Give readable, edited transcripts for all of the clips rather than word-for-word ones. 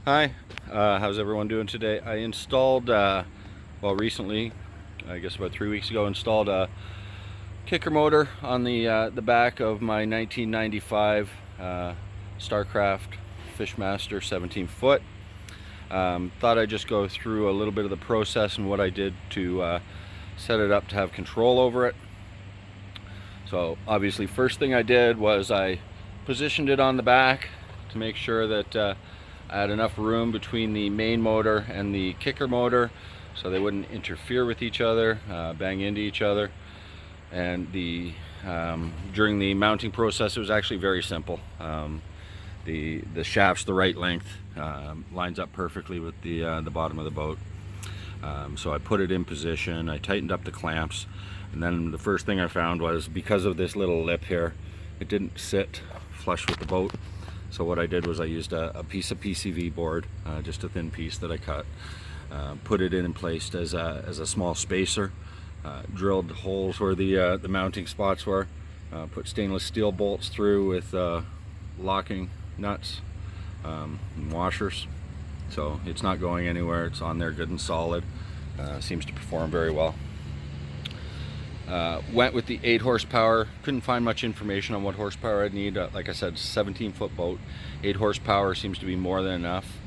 Hi, how's everyone doing today? I installed, recently, I guess about 3 weeks ago, installed a kicker motor on the back of my 1995 Starcraft Fishmaster 17 foot. Thought I'd just go through a little bit of the process and what I did to set it up to have control over it. So obviously, first thing I did was I positioned it on the back to make sure that I had enough room between the main motor and the kicker motor so they wouldn't interfere with each other, bang into each other. And during the mounting process, it was actually very simple. The shaft's the right length, lines up perfectly with the bottom of the boat. So I put it in position, I tightened up the clamps, and then the first thing I found was, because of this little lip here, it didn't sit flush with the boat. So what I did was I used a piece of PCV board, just a thin piece that I cut, put it in place as a small spacer, drilled holes where the mounting spots were, put stainless steel bolts through with locking nuts and washers. So it's not going anywhere, it's on there good and solid, seems to perform very well. Went with the 8 horsepower. Couldn't find much information on what horsepower I'd need. Like I said, 17-foot boat. 8 horsepower seems to be more than enough.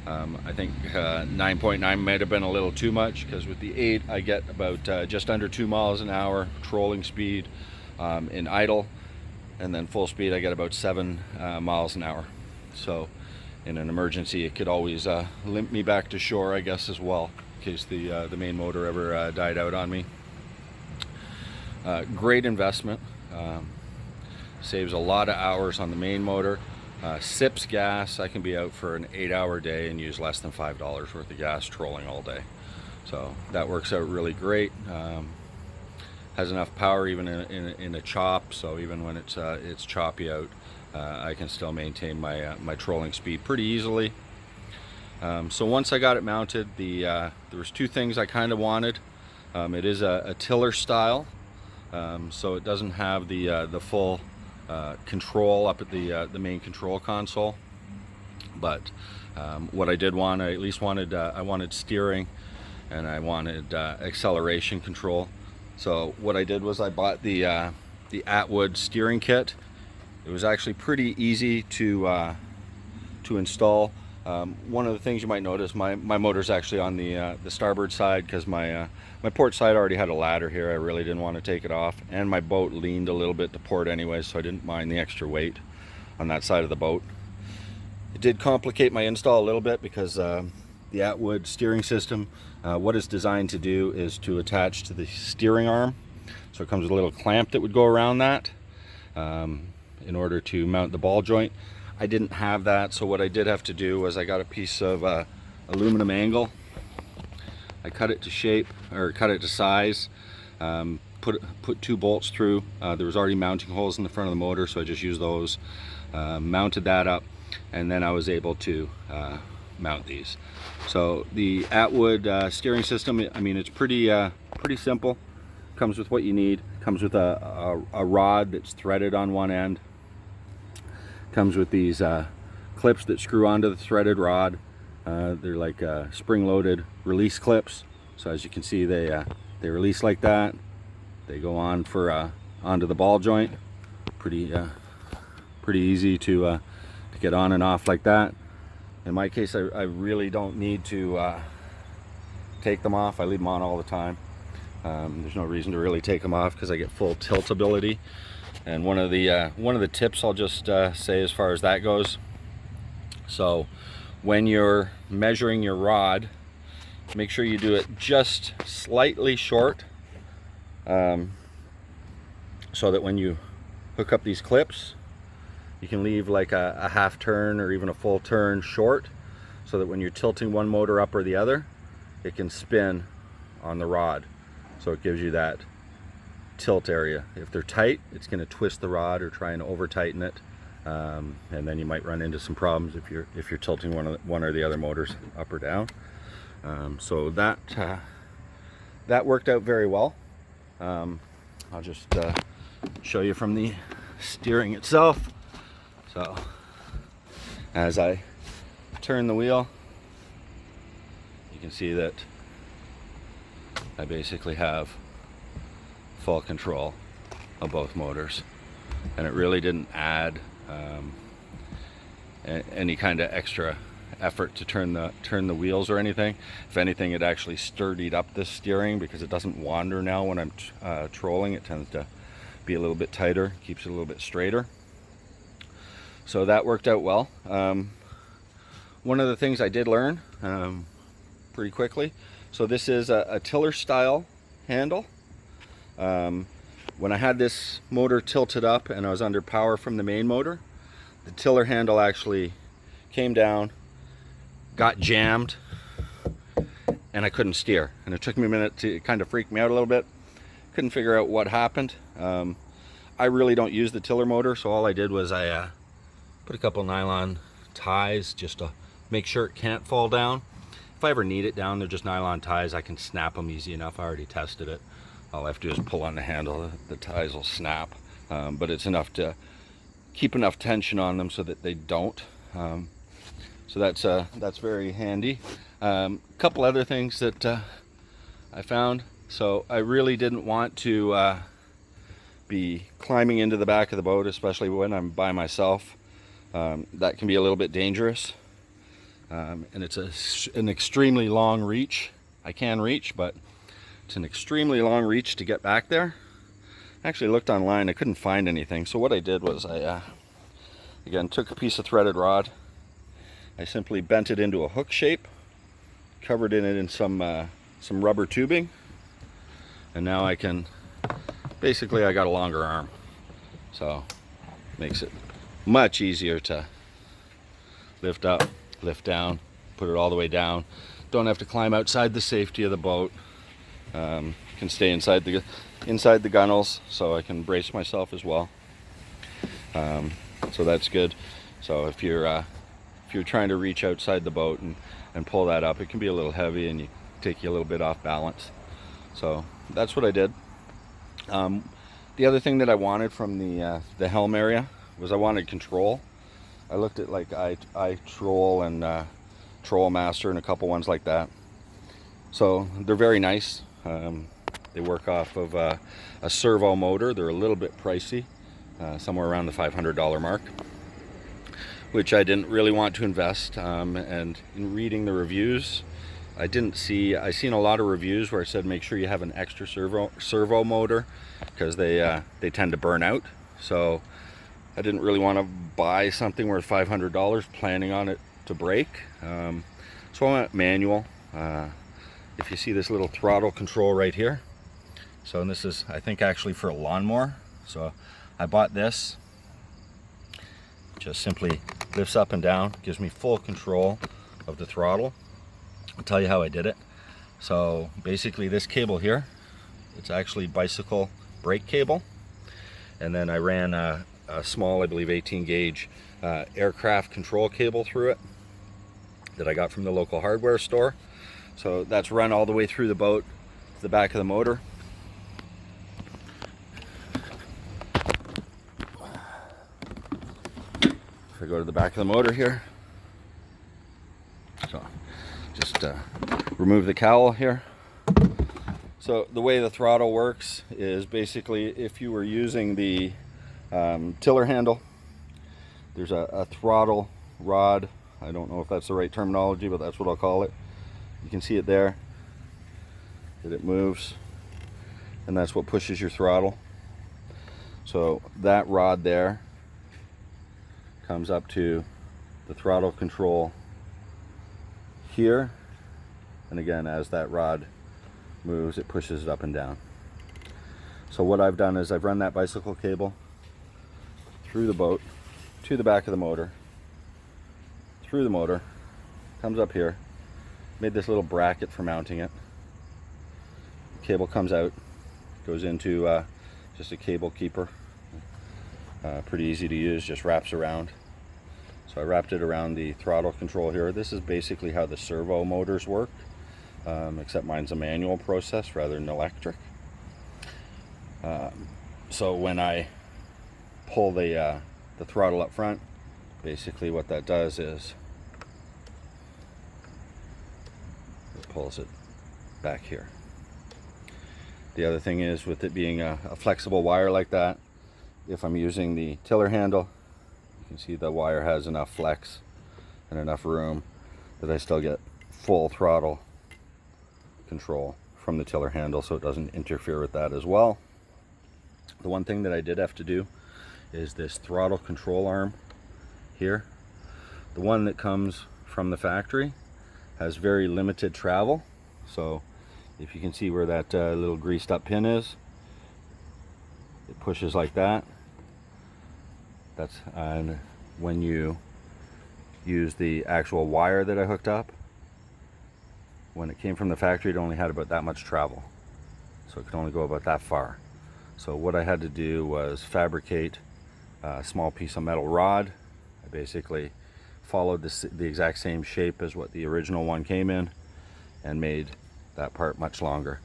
I think 9.9 might have been a little too much, because with the 8 I get about just under 2 miles an hour trolling speed in idle, and then full speed I get about 7 miles an hour. So in an emergency it could always limp me back to shore, I guess, as well, in case the main motor ever died out on me. Great investment, saves a lot of hours on the main motor, sips gas. I can be out for an 8-hour day and use less than $5 worth of gas trolling all day, so that works out really great. Has enough power even in a chop, so even when it's choppy out, I can still maintain my trolling speed pretty easily. So once I got it mounted, there was 2 things I kind of wanted. It is a tiller style. So it doesn't have the full control up at the main control console, but what I did want, I at least wanted I wanted steering, and I wanted acceleration control. So what I did was I bought the Atwood steering kit. It was actually pretty easy to install. One of the things you might notice, my motor's actually on the starboard side, because my port side already had a ladder here. I really didn't want to take it off, and my boat leaned a little bit to port anyway, so I didn't mind the extra weight on that side of the boat. It did complicate my install a little bit, because the Atwood steering system, what it's designed to do is to attach to the steering arm. So it comes with a little clamp that would go around that in order to mount the ball joint. I didn't have that, so what I did have to do was I got a piece of aluminum angle. I cut it to shape, or cut it to size, put 2 bolts through. There was already mounting holes in the front of the motor, so I just used those, mounted that up, and then I was able to mount these. So the Atwood steering system, I mean, it's pretty simple. Comes with what you need. Comes with a rod that's threaded on one end. Comes with these clips that screw onto the threaded rod. They're like spring-loaded release clips. So as you can see, they release like that. They go on for onto the ball joint. Pretty easy to get on and off like that. In my case, I really don't need to take them off. I leave them on all the time. There's no reason to really take them off, because I get full tiltability. And one of the tips I'll just say as far as that goes, so when you're measuring your rod, make sure you do it just slightly short, so that when you hook up these clips, you can leave like a half turn or even a full turn short, so that when you're tilting one motor up or the other, it can spin on the rod, so it gives you that tilt area. If they're tight, it's going to twist the rod or try and over tighten it, and then you might run into some problems if you're tilting one or the other motors up or down. So that worked out very well. I'll just show you from the steering itself. So as I turn the wheel, you can see that I basically have full control of both motors, and it really didn't add any kind of extra effort to turn the wheels or anything. If anything, it actually sturdied up the steering because it doesn't wander now when I'm trolling. It tends to be a little bit tighter, keeps it a little bit straighter. So that worked out well. One of the things I did learn pretty quickly, so this is a tiller style handle. When I had this motor tilted up and I was under power from the main motor, the tiller handle actually came down, got jammed, and I couldn't steer. And it took me a minute to kind of freak me out a little bit. Couldn't figure out what happened. I really don't use the tiller motor, so all I did was I put a couple nylon ties just to make sure it can't fall down. If I ever need it down, they're just nylon ties. I can snap them easy enough. I already tested it. All I have to do is pull on the handle. The ties will snap, but it's enough to keep enough tension on them so that they don't. So that's very handy. Couple other things that I found. So I really didn't want to be climbing into the back of the boat, especially when I'm by myself. That can be a little bit dangerous. And it's an extremely long reach. I can reach, but it's an extremely long reach to get back there. I actually looked online, I couldn't find anything. So what I did was I, again, took a piece of threaded rod. I simply bent it into a hook shape, covered it in some rubber tubing, and now I can, basically I got a longer arm. So makes it much easier to lift up, lift down, put it all the way down. Don't have to climb outside the safety of the boat. Can stay inside the gunnels, so I can brace myself as well. So that's good. So if you're trying to reach outside the boat and pull that up, it can be a little heavy and take you a little bit off balance. So that's what I did. The other thing that I wanted from the helm area was I wanted control. I looked at like iTroll and Trollmaster and a couple ones like that. So they're very nice. They work off of a servo motor. They're a little bit pricey, somewhere around the $500 mark, which I didn't really want to invest. And in reading the reviews, I seen a lot of reviews where it said make sure you have an extra servo motor because they tend to burn out. So I didn't really want to buy something worth $500 planning on it to break. So I went manual. If you see this little throttle control right here, so this is, I think, actually for a lawnmower. So I bought this. Just simply lifts up and down, gives me full control of the throttle. I'll tell you how I did it. So basically this cable here, it's actually bicycle brake cable, and then I ran a small, I believe 18 gauge aircraft control cable through it that I got from the local hardware store. So that's run all the way through the boat to the back of the motor. If I go to the back of the motor here, so just remove the cowl here. So the way the throttle works is basically if you were using the tiller handle, there's a throttle rod. I don't know if that's the right terminology, but that's what I'll call it. You can see it there, that it moves, and that's what pushes your throttle. So that rod there comes up to the throttle control here, and again, as that rod moves, it pushes it up and down. So what I've done is I've run that bicycle cable through the boat to the back of the motor, through the motor, comes up here, made this little bracket for mounting it. Cable comes out, goes into just a cable keeper. Pretty easy to use, just wraps around. So I wrapped it around the throttle control here. This is basically how the servo motors work, except mine's a manual process rather than electric. So when I pull the throttle up front, basically what that does is pulls it back here. The other thing is, with it being a flexible wire like that, if I'm using the tiller handle, you can see the wire has enough flex and enough room that I still get full throttle control from the tiller handle, so it doesn't interfere with that as well. The one thing that I did have to do is this throttle control arm here. The one that comes from the factory has very limited travel, so if you can see where that little greased up pin is, it pushes like that. That's and when you use the actual wire that I hooked up, when it came from the factory, it only had about that much travel, so it could only go about that far. So what I had to do was fabricate a small piece of metal rod. I basically followed the exact same shape as what the original one came in and made that part much longer.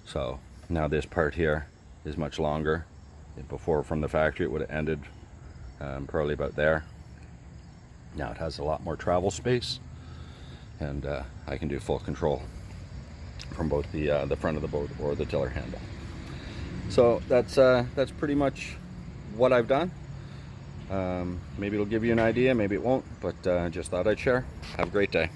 So now this part here is much longer. Before, from the factory, it would have ended probably about there. Now it has a lot more travel space, and I can do full control from both the front of the boat or the tiller handle. So that's pretty much what I've done. Maybe it'll give you an idea, maybe it won't, but just thought I'd share. Have a great day.